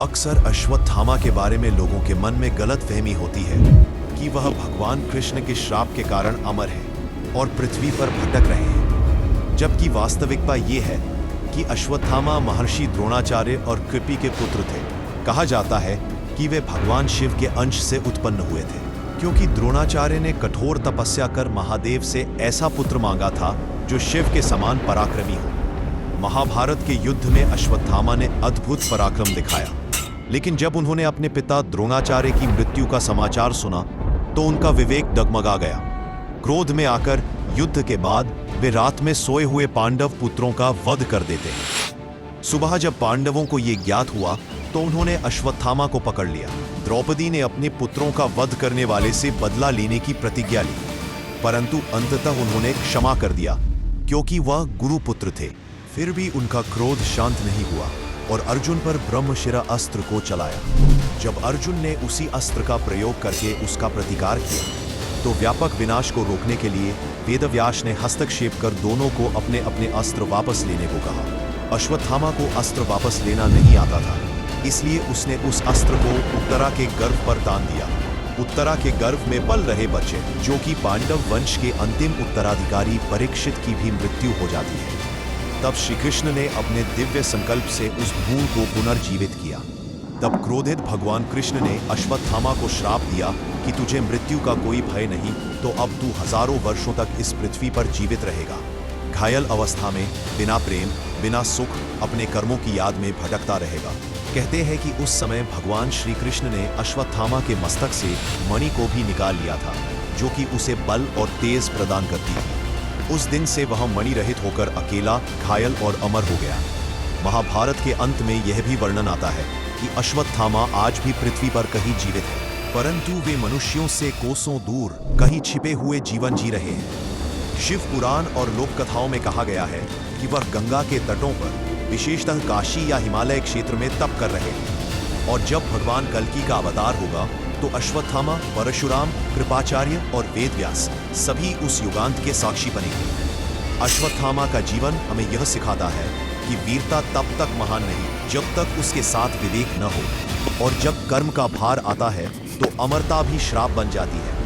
अक्सर अश्वत्थामा के बारे में लोगों के मन में गलत फहमी होती है कि वह भगवान कृष्ण के श्राप के कारण अमर है और पृथ्वी पर भटक रहे हैं, जबकि वास्तविकता ये है कि अश्वत्थामा महर्षि द्रोणाचार्य और कृपि के पुत्र थे। कहा जाता है कि वे भगवान शिव के अंश से उत्पन्न हुए थे, क्योंकि द्रोणाचार्य ने कठोर तपस्या कर महादेव से ऐसा पुत्र मांगा था जो शिव के समान पराक्रमी हो। महाभारत के युद्ध में अश्वत्थामा ने अद्भुत पराक्रम दिखाया, लेकिन जब उन्होंने अपने पिता द्रोणाचार्य की मृत्यु का समाचार सुना तो उनका विवेक डगमगा गया। क्रोध में आकर युद्ध के बाद वे रात में सोए हुए पांडव पुत्रों का वध कर देते हैं। सुबह जब पांडवों को यह ज्ञात हुआ तो उन्होंने अश्वत्थामा को पकड़ लिया। द्रौपदी ने अपने पुत्रों का वध करने वाले से बदला लेने की प्रतिज्ञा ली, परंतु अंततः उन्होंने क्षमा कर दिया क्योंकि वह गुरुपुत्र थे। फिर भी उनका क्रोध शांत नहीं हुआ और अर्जुन पर ब्रह्मशिरा अस्त्र को चलाया। जब अर्जुन ने उसी अस्त्र का प्रयोग करके उसका प्रतिकार किया तो व्यापक विनाश को रोकने के लिए वेदव्यास ने हस्तक्षेप कर दोनों को अपने अपने अस्त्र वापस लेने को कहा। अश्वत्थामा को अस्त्र वापस लेना नहीं आता था, इसलिए उसने उस अस्त्र को उत्तरा के गर्भ पर तान दिया। उत्तरा के गर्भ में पल रहे बच्चे, जो कि पांडव वंश के अंतिम उत्तराधिकारी परीक्षित की भी मृत्यु हो जाती है। तब श्री कृष्ण ने अपने दिव्य संकल्प से उस भूल को पुनर्जीवित किया। तब क्रोधित भगवान कृष्ण ने अश्वत्थामा को श्राप दिया कि तुझे मृत्यु का कोई भय नहीं, तो अब तू हजारों वर्षों तक इस पृथ्वी पर जीवित रहेगा। घायल अवस्था में बिना प्रेम बिना सुख अपने कर्मों की याद में भटकता रहेगा। कहते हैं कि उस समय भगवान श्री कृष्ण ने अश्वत्थामा के मस्तक से मणि को भी निकाल लिया था, जो कि उसे बल और तेज प्रदान करती थी। उस दिन से वह मणि रहित होकर अकेला, घायल और अमर हो गया। महाभारत के अंत में यह भी वर्णन आता है कि अश्वत्थामा आज भी पृथ्वी पर कहीं जीवित है, परंतु वे मनुष्यों से कोसों दूर कहीं छिपे हुए जीवन जी रहे हैं। शिव पुराण और लोक कथाओं में कहा गया है कि वह गंगा के तटों पर, विशेषतः काशी या हिमालय क्षेत्र में तप कर रहे हैं, और जब भगवान कल्कि का अवतार होगा तो अश्वत्थामा, परशुराम, कृपाचार्य और वेदव्यास सभी उस युगांत के साक्षी बनेंगे। अश्वत्थामा का जीवन हमें यह सिखाता है कि वीरता तब तक महान नहीं जब तक उसके साथ विवेक न हो, और जब कर्म का भार आता है तो अमरता भी श्राप बन जाती है।